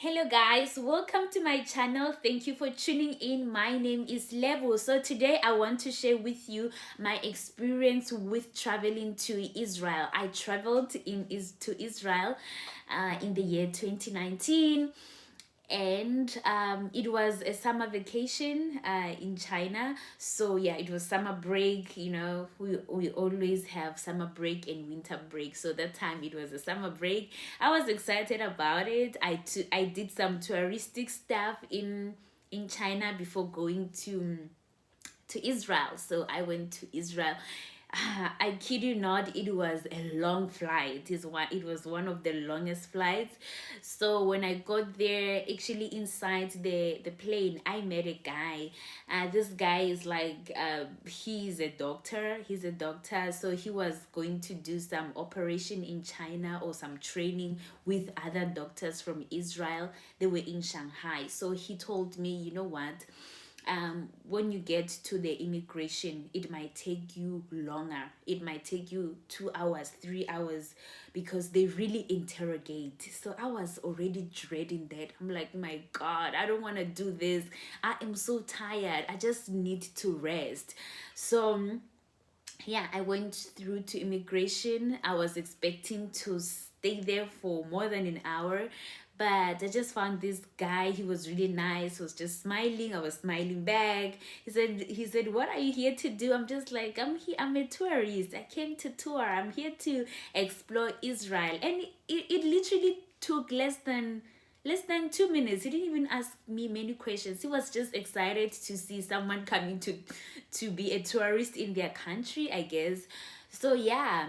Hello guys, welcome to my channel. Thank you for tuning in. My name is Levo. So today I want to share with you my experience with traveling to Israel. I traveled to Israel in the year 2019, and it was a summer vacation in China. So yeah, it was summer break. We always have summer break and winter break, so that time it was a summer break. I was excited about it. I did some touristic stuff in China before going to Israel. So I went to Israel. I kid you not, it was a long flight. It was one of the longest flights. So when I got there, actually inside the plane, I met a guy. This guy is like he's a doctor. He's a doctor. So he was going to do some operation in China or some training with other doctors from Israel. They were in Shanghai. So he told me, you know what? When you get to the immigration, it might take you longer. It might take you 2 hours, 3 hours, because they really interrogate. So I was already dreading that. I'm like, my God, I don't want to do this. I am so tired. I just need to rest. So yeah, I went through to immigration. I was expecting to stay there for more than an hour, but I just found this guy. He was really nice. He was just smiling. I was smiling back. He said, what are you here to do? I'm just like, I'm here. I'm a tourist. I came to tour. I'm here to explore Israel. And it literally took less than 2 minutes. He didn't even ask me many questions. He was just excited to see someone coming to be a tourist in their country, I guess. So yeah,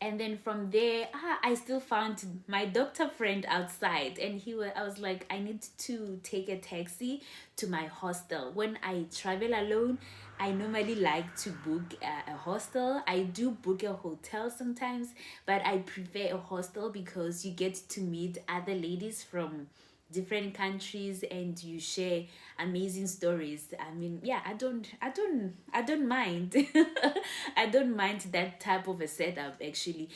and then from there, I still found my doctor friend outside, and I was like, I need to take a taxi to my hostel. When I travel alone, I normally like to book a hostel. I do book a hotel sometimes, but I prefer a hostel because you get to meet other ladies from different countries and you share amazing stories. I mean, yeah, I don't mind. I don't mind that type of a setup actually.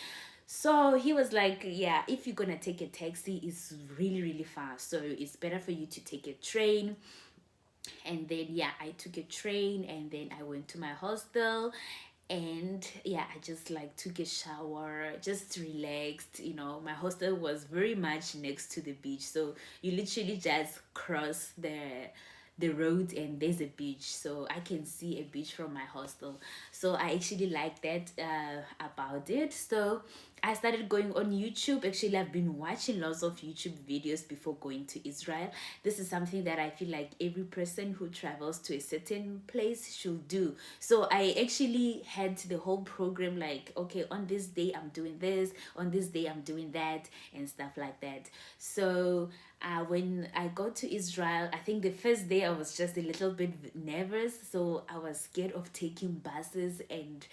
So he was like, yeah, if you're gonna take a taxi, it's really really far, so it's better for you to take a train. And then yeah, I took a train and then I went to my hostel. And yeah, I just like took a shower, just relaxed. My hostel was very much next to the beach, so you literally just cross the road and there's a beach, so I can see a beach from my hostel. So I actually like that about it. So I started going on YouTube. Actually, I've been watching lots of YouTube videos before going to Israel. This is something that I feel like every person who travels to a certain place should do. So I actually had the whole program, like, okay, on this day I'm doing this, on this day I'm doing that, and stuff like that. So when I got to Israel, I think the first day I was just a little bit nervous. So I was scared of taking buses and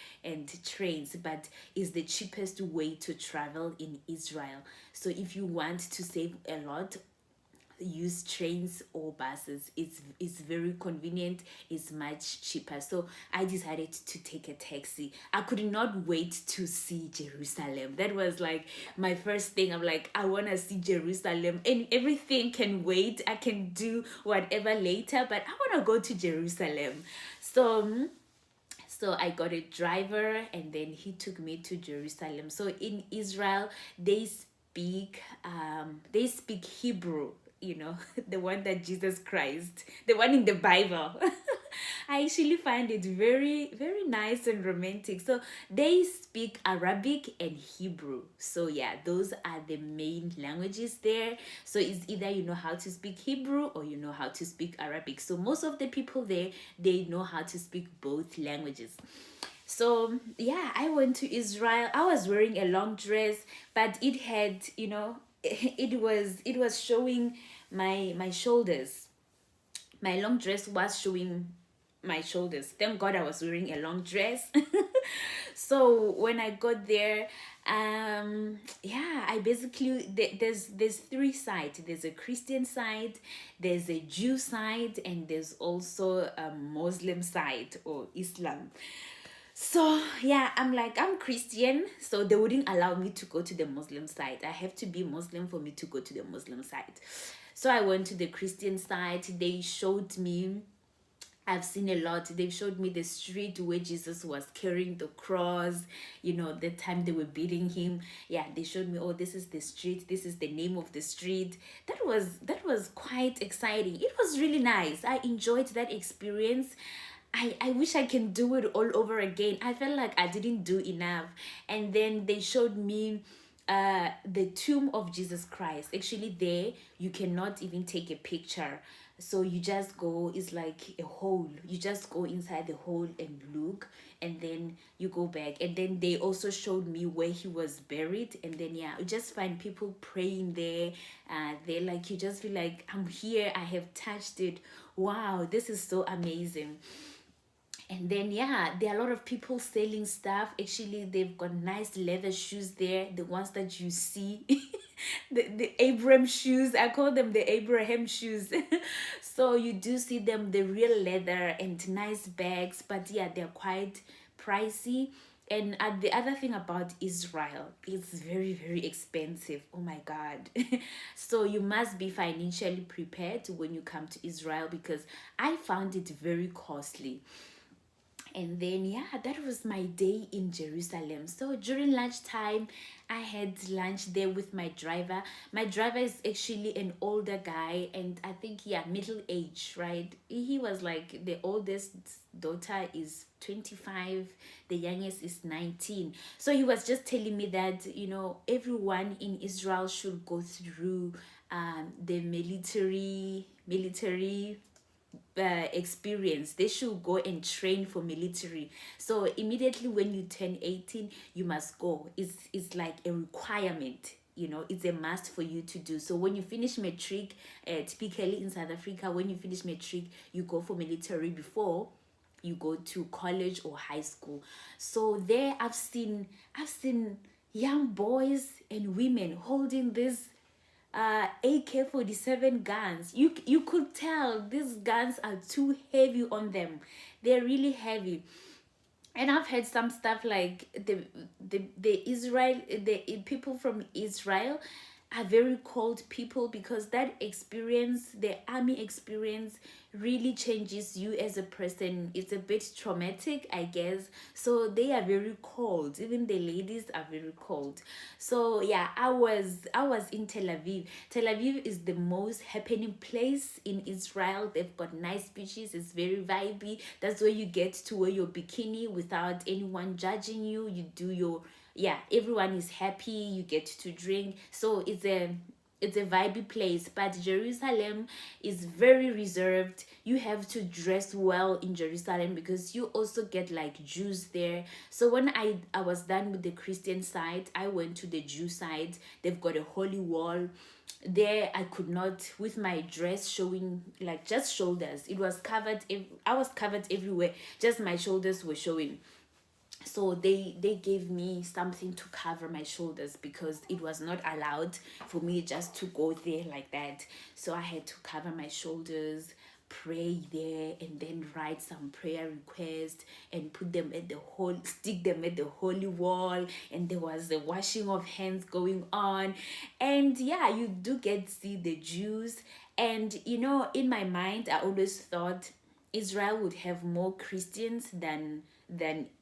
trains, but it's the cheapest way to travel in Israel. So if you want to save a lot, use trains or buses. It's very convenient. It's much cheaper. So I decided to take a taxi. I could not wait to see Jerusalem. That was like my first thing. I'm like, I want to see Jerusalem, and everything can wait. I can do whatever later, but I want to go to Jerusalem. So I got a driver and then he took me to Jerusalem. So in Israel, they speak Hebrew, the one that Jesus Christ, the one in the Bible. I actually find it very, very nice and romantic. So they speak Arabic and Hebrew. So yeah, those are the main languages there. So it's either you know how to speak Hebrew or you know how to speak Arabic. So most of the people there, they know how to speak both languages. So yeah, I went to Israel. I was wearing a long dress, but it had, it was showing my shoulders. My long dress was showing my shoulders. Thank God I was wearing a long dress. So when I got there, yeah, I basically there's three sides. There's a Christian side, there's a Jew side, and there's also a Muslim side or Islam. So yeah, I'm like, I'm Christian, so they wouldn't allow me to go to the Muslim side. I have to be Muslim for me to go to the Muslim side. So I went to the Christian side. They showed me, I've seen a lot. They showed me the street where Jesus was carrying the cross, the time they were beating him. Yeah, they showed me, oh, this is the street, this is the name of the street. That was quite exciting. It was really nice. I enjoyed that experience. I wish I can do it all over again. I felt like I didn't do enough. And then they showed me the tomb of Jesus Christ. Actually, there you cannot even take a picture. So you just go, it's like a hole. You just go inside the hole and look, and then you go back. And then they also showed me where he was buried. And then yeah, you just find people praying there. They like, you just feel like, I'm here, I have touched it. Wow, this is so amazing. And then yeah, there are a lot of people selling stuff. Actually, they've got nice leather shoes there, the ones that you see. The Abraham shoes, I call them the Abraham shoes. So you do see them, the real leather, and nice bags, but yeah, they're quite pricey. And the other thing about Israel, it's very, very expensive. Oh my God. So you must be financially prepared when you come to Israel, because I found it very costly. And then yeah, that was my day in Jerusalem. So during lunchtime, I had lunch there with my driver. My driver is actually an older guy, and I think yeah, middle age, right? He was like, the oldest daughter is 25, the youngest is 19. So he was just telling me that everyone in Israel should go through the military experience. They should go and train for military. So immediately when you turn 18, you must go. It's like a requirement. It's a must for you to do. So when you finish matric, typically in South Africa, when you finish matric, you go for military before you go to college or high school. So there I've seen young boys and women holding this AK-47 guns. You could tell these guns are too heavy on them. They're really heavy. And I've heard some stuff like the people from Israel are very cold people, because that experience, the army experience, really changes you as a person. It's a bit traumatic, I guess. So they are very cold. Even the ladies are very cold. So yeah, I was in Tel Aviv. Tel Aviv is the most happening place in Israel. They've got nice beaches. It's very vibey. That's where you get to wear your bikini without anyone judging you. You do your, yeah, everyone is happy, you get to drink. So it's a vibey place. But Jerusalem is very reserved. You have to dress well in Jerusalem, because you also get like Jews there. So when I was done with the Christian side, I went to the Jew side. They've got a holy wall there. I could not, with my dress showing like just shoulders, it was covered. I was covered everywhere, just my shoulders were showing. So they gave me something to cover my shoulders, because it was not allowed for me just to go there like that. So I had to cover my shoulders, pray there, and then write some prayer requests and put them at the whole stick them at the holy wall. And there was a washing of hands going on. And yeah, you do get to see the Jews. And in my mind, I always thought Israel would have more Christians than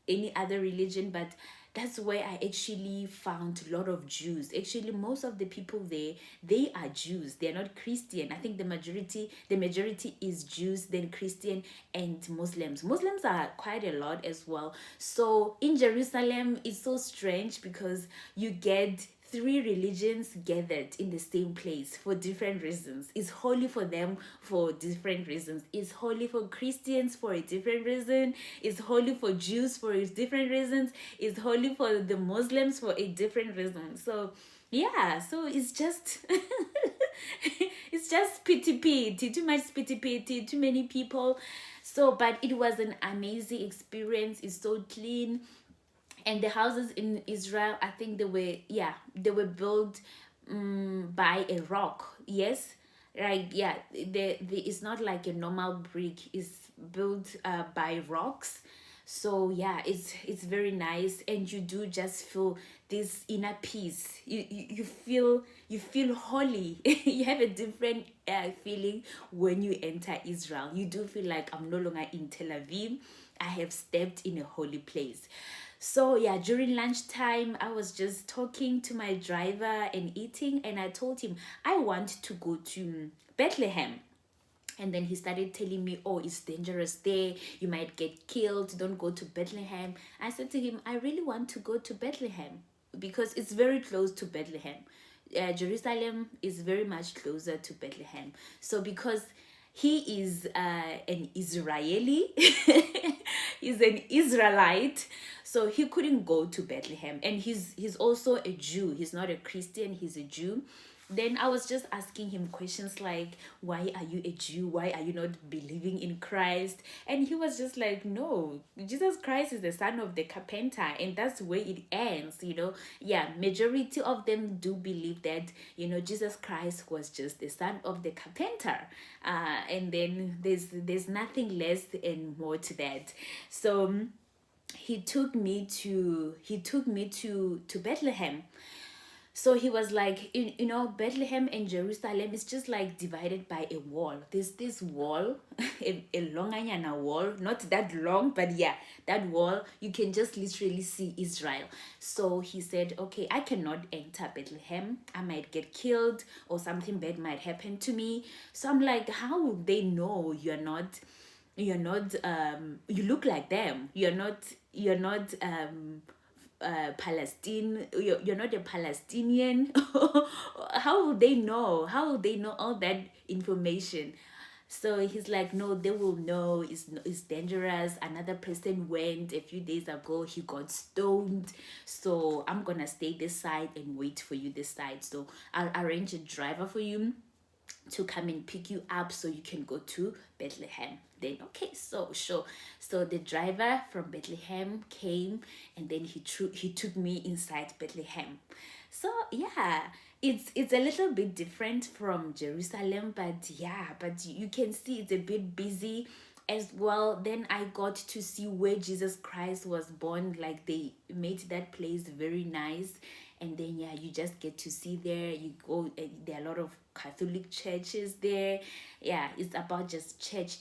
any other religion, but that's where I actually found a lot of Jews. Actually, most of the people there, they are Jews. They're not Christian. I think the majority is Jews, then Christian, and Muslims. Muslims are quite a lot as well. So in Jerusalem, it's so strange, because you get three religions gathered in the same place for different reasons. It's holy for them for different reasons. It's holy for Christians for a different reason. It's holy for Jews for a different reasons. It's holy for the Muslims for a different reason. So yeah, so it's just it's just pity pity, too much pity pity, too many people. So but it was an amazing experience. It's so clean. And the houses in Israel, I think they were built by a rock. Yes, right. Yeah, it's not like a normal brick. It's built by rocks. So yeah, it's very nice, and you do just feel this inner peace. You feel holy. You have a different feeling when you enter Israel. You do feel like I'm no longer in Tel Aviv. I have stepped in a holy place. So yeah, during lunchtime, I was just talking to my driver and eating, and I told him I want to go to Bethlehem. And then he started telling me, oh, it's dangerous there. You might get killed. Don't go to Bethlehem. I said to him, I really want to go to Bethlehem because it's very close to Bethlehem. Jerusalem is very much closer to Bethlehem. So because he is an Israeli, he's an Israelite, so he couldn't go to Bethlehem. And he's also a Jew. He's not a Christian, he's a Jew. Then I was just asking him questions like, why are you a Jew? Why are you not believing in Christ? And he was just like, no, Jesus Christ is the son of the carpenter, and that's where it ends, you know. Yeah, majority of them do believe that, you know, Jesus Christ was just the son of the carpenter. And then there's nothing less and more to that. So he took me to Bethlehem. So he was like, you know, Bethlehem and Jerusalem is just like divided by a wall. There's this wall, a longanyana wall, not that long, but yeah, that wall, you can just literally see Israel. So he said, okay, I cannot enter Bethlehem. I might get killed or something bad might happen to me. So I'm like, how would they know you're not you look like them, you're not Palestine, you're not a Palestinian. How would they know? How would they know all that information? So he's like, no, they will know. It's dangerous. Another person went a few days ago. He got stoned. So I'm gonna stay this side and wait for you this side. So I'll arrange a driver for you to come and pick you up so you can go to Bethlehem. Then okay, so sure. So the driver from Bethlehem came, and then he took me inside Bethlehem. So yeah, it's a little bit different from Jerusalem, but yeah, but you can see it's a bit busy as well. Then I got to see where Jesus Christ was born. Like they made that place very nice. And then yeah, you just get to see there. You go, there are a lot of Catholic churches there. Yeah, it's about just church.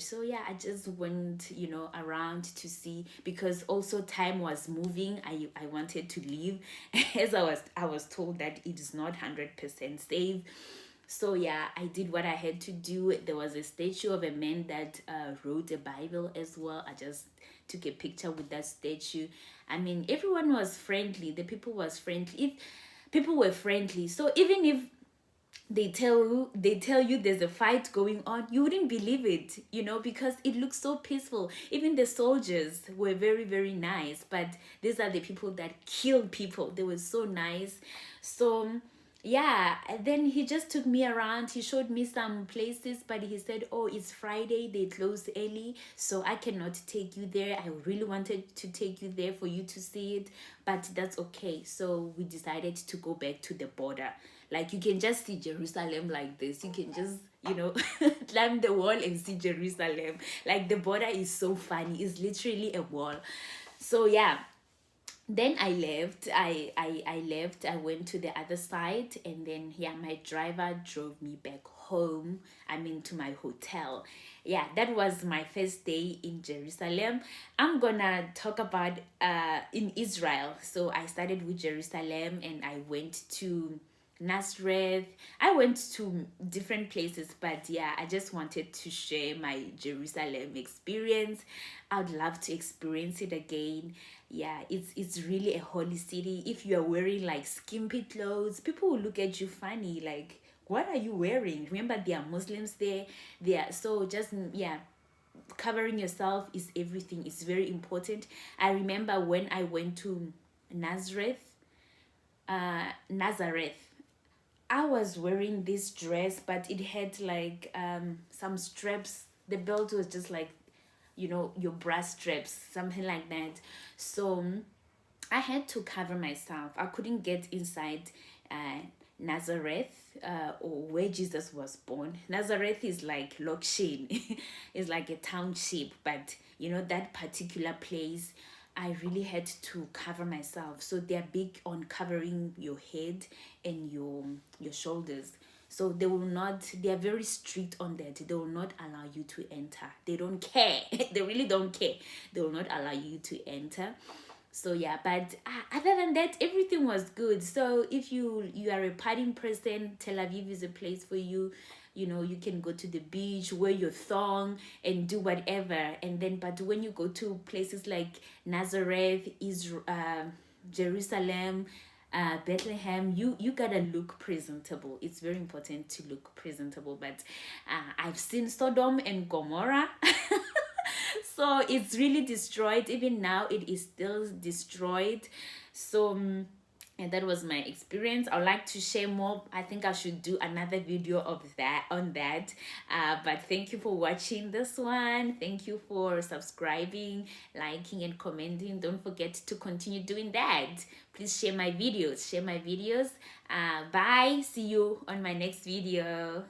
So yeah, I just went, you know, around to see, because also time was moving. I wanted to leave as I was told that it is not 100% safe. So yeah, I did what I had to do. There was a statue of a man that wrote a Bible as well. I just took a picture with that statue. I mean, everyone was friendly. The people was friendly. If people were friendly, so even if they tell you there's a fight going on, you wouldn't believe it, you know, because it looks so peaceful. Even the soldiers were very, very nice, but these are the people that kill people. They were so nice. So yeah, and then he just took me around. He showed me some places, but he said, oh, it's Friday, they close early, so I cannot take you there. I really wanted to take you there for you to see it, but that's okay. So we decided to go back to the border. Like, you can just see Jerusalem like this. You can just, you know, climb the wall and see Jerusalem. Like, the border is so funny. It's literally a wall. So yeah, then I left. I left. I went to the other side, and then yeah, my driver drove me back home. I mean, to my hotel. Yeah, that was my first day in Jerusalem. I'm gonna talk about in Israel. So I started with Jerusalem, and I went to Nazareth. I went to different places, but yeah, I just wanted to share my Jerusalem experience. I'd love to experience it again. Yeah, it's really a holy city. If you are wearing like skimpy clothes, people will look at you funny, like, what are you wearing? Remember, there are Muslims there. So just yeah, covering yourself is everything. It's very important. I remember when I went to Nazareth, Nazareth. I was wearing this dress, but it had like some straps. The belt was just like, you know, your bra straps, something like that. So I had to cover myself. I couldn't get inside Nazareth. or where Jesus was born. Nazareth is like Lokshin, it's like a township, but you know, that particular place, I really had to cover myself. So they're big on covering your head and your shoulders. So they are very strict on that. They will not allow you to enter. They don't care. They really don't care. They will not allow you to enter. So yeah, but other than that, everything was good. So if you are a partying person, Tel Aviv is a place for you. You know, you can go to the beach, wear your thong and do whatever. And then, but when you go to places like Nazareth, Israel, Jerusalem, Bethlehem, you gotta look presentable. It's very important to look presentable. But I've seen Sodom and Gomorrah. So it's really destroyed. Even now it is still destroyed. So and that was my experience. I would like to share more. I think I should do another video of that on that. But thank you for watching this one. Thank you for subscribing, liking and commenting. Don't forget to continue doing that. Please share my videos. Bye. See you on my next video.